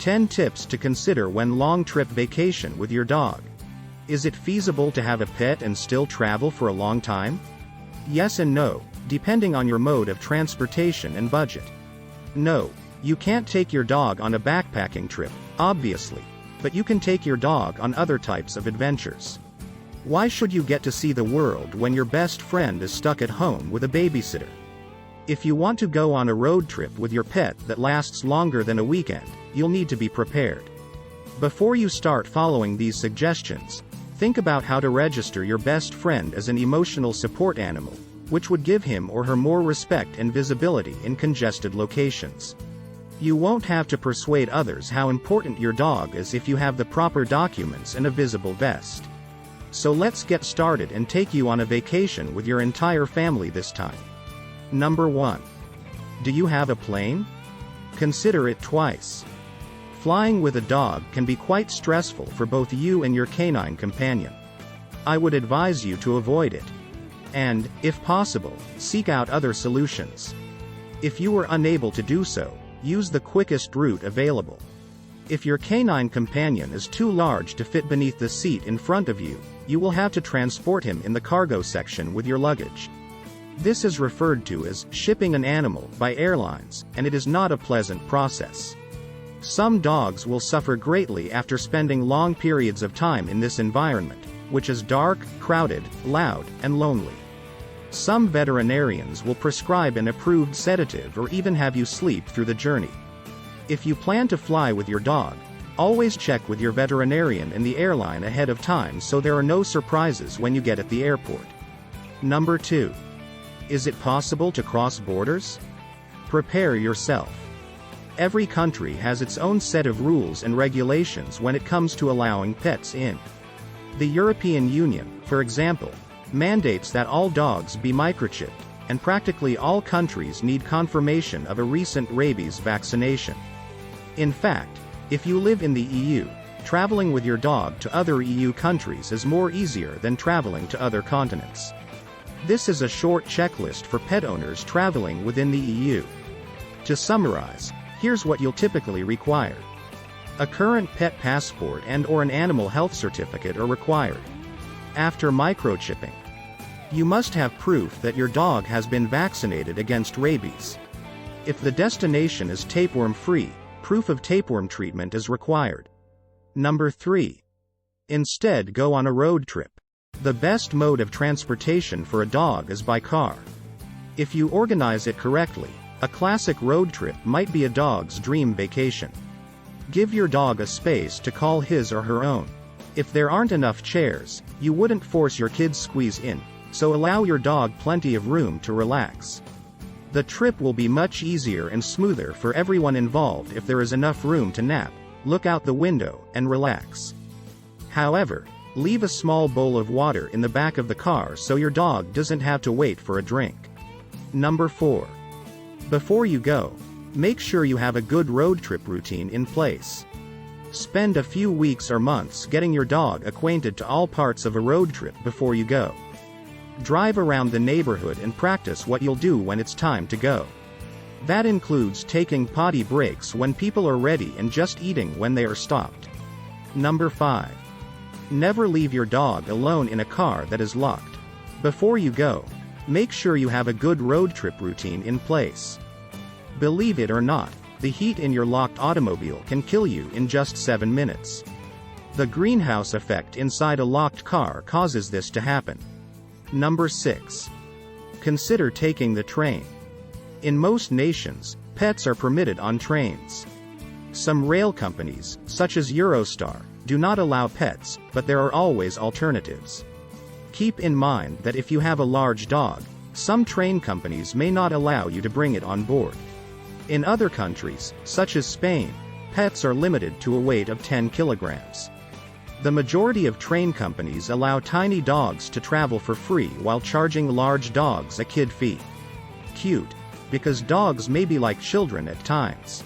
10 tips to consider when long trip vacation with your dog. Is it feasible to have a pet and still travel for a long time? Yes and no, depending on your mode of transportation and budget. No, you can't take your dog on a backpacking trip, obviously, but you can take your dog on other types of adventures. Why should you get to see the world when your best friend is stuck at home with a babysitter? If you want to go on a road trip with your pet that lasts longer than a weekend, you'll need to be prepared. Before you start following these suggestions, think about how to register your best friend as an emotional support animal, which would give him or her more respect and visibility in congested locations. You won't have to persuade others how important your dog is if you have the proper documents and a visible vest. So let's get started and take you on a vacation with your entire family this time. Number 1. Do you have a plane? Consider it twice. Flying with a dog can be quite stressful for both you and your canine companion. I would advise you to avoid it. And, if possible, seek out other solutions. If you are unable to do so, use the quickest route available. If your canine companion is too large to fit beneath the seat in front of you, you will have to transport him in the cargo section with your luggage. This is referred to as shipping an animal by airlines, and it is not a pleasant process. Some dogs will suffer greatly after spending long periods of time in this environment, which is dark, crowded, loud, and lonely. Some veterinarians will prescribe an approved sedative or even have you sleep through the journey. If you plan to fly with your dog, always check with your veterinarian and the airline ahead of time so there are no surprises when you get at the airport. Number 2. Is it possible to cross borders? Prepare yourself. Every country has its own set of rules and regulations when it comes to allowing pets in. The European Union, for example, mandates that all dogs be microchipped, and practically all countries need confirmation of a recent rabies vaccination. In fact, if you live in the EU, traveling with your dog to other EU countries is more easier than traveling to other continents. This is a short checklist for pet owners traveling within the EU. To summarize, here's what you'll typically require. A current pet passport and/or an animal health certificate are required. After microchipping, you must have proof that your dog has been vaccinated against rabies. If the destination is tapeworm-free, proof of tapeworm treatment is required. Number 3. Instead, go on a road trip. The best mode of transportation for a dog is by car. If you organize it correctly, a classic road trip might be a dog's dream vacation. Give your dog a space to call his or her own. If there aren't enough chairs, you wouldn't force your kids squeeze in, so allow your dog plenty of room to relax. The trip will be much easier and smoother for everyone involved if there is enough room to nap, look out the window, and relax. However, leave a small bowl of water in the back of the car so your dog doesn't have to wait for a drink. Number 4. Before you go, make sure you have a good road trip routine in place. Spend a few weeks or months getting your dog acquainted to all parts of a road trip before you go. Drive around the neighborhood and practice what you'll do when it's time to go. That includes taking potty breaks when people are ready and just eating when they are stopped. Number 5. Never leave your dog alone in a car that is locked. Before you go, make sure you have a good road trip routine in place. Believe it or not, the heat in your locked automobile can kill you in just 7 minutes. The greenhouse effect inside a locked car causes this to happen. Number 6. Consider taking the train. In most nations, pets are permitted on trains. Some rail companies, such as Eurostar, do not allow pets, but there are always alternatives. Keep in mind that if you have a large dog, some train companies may not allow you to bring it on board. In other countries, such as Spain, pets are limited to a weight of 10 kilograms. The majority of train companies allow tiny dogs to travel for free while charging large dogs a kid fee. Cute, because dogs may be like children at times.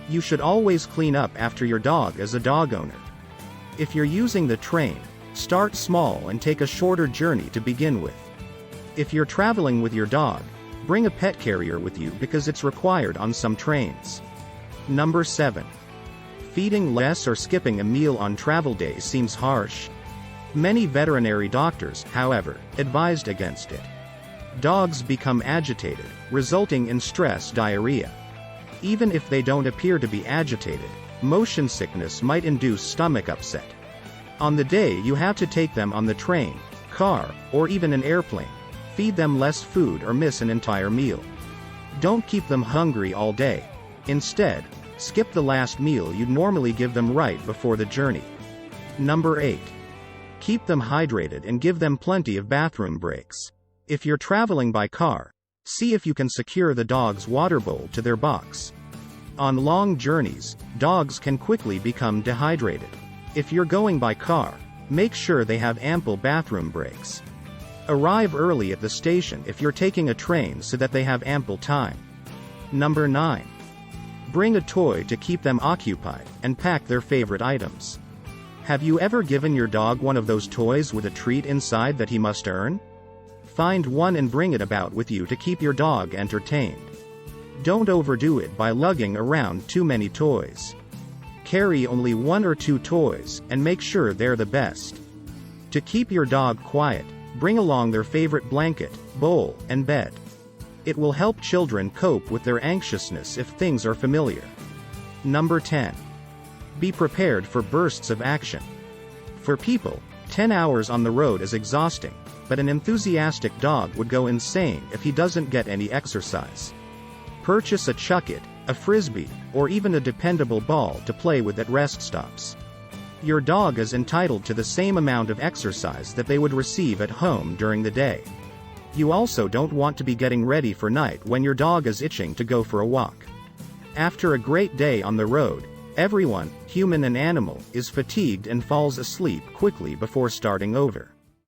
You should always clean up after your dog as a dog owner. If you're using the train, start small and take a shorter journey to begin with. If you're traveling with your dog, bring a pet carrier with you because it's required on some trains. Number 7. feeding less or skipping a meal on travel days seems harsh. Many veterinary doctors, however, advised against it. Dogs become agitated, resulting in stress diarrhea. Even if they don't appear to be agitated, motion sickness might induce stomach upset. On the day you have to take them on the train, car, or even an airplane, feed them less food or miss an entire meal. Don't keep them hungry all day. Instead, skip the last meal you'd normally give them right before the journey. Number 8. Keep them hydrated and give them plenty of bathroom breaks. If you're traveling by car, see if you can secure the dog's water bowl to their box. On long journeys, dogs can quickly become dehydrated. If you're going by car, make sure they have ample bathroom breaks. Arrive early at the station if you're taking a train so that they have ample time. Number 9. Bring a toy to keep them occupied, and pack their favorite items. Have you ever given your dog one of those toys with a treat inside that he must earn? Find one and bring it about with you to keep your dog entertained. Don't overdo it by lugging around too many toys. Carry only 1 or 2 toys, and make sure they're the best. To keep your dog quiet, bring along their favorite blanket, bowl, and bed. It will help children cope with their anxiousness if things are familiar. Number 10. Be prepared for bursts of action. For people, 10 hours on the road is exhausting, but an enthusiastic dog would go insane if he doesn't get any exercise. Purchase a chuck-it, a frisbee, or even a dependable ball to play with at rest stops. Your dog is entitled to the same amount of exercise that they would receive at home during the day. You also don't want to be getting ready for night when your dog is itching to go for a walk. After a great day on the road, everyone, human and animal, is fatigued and falls asleep quickly before starting over.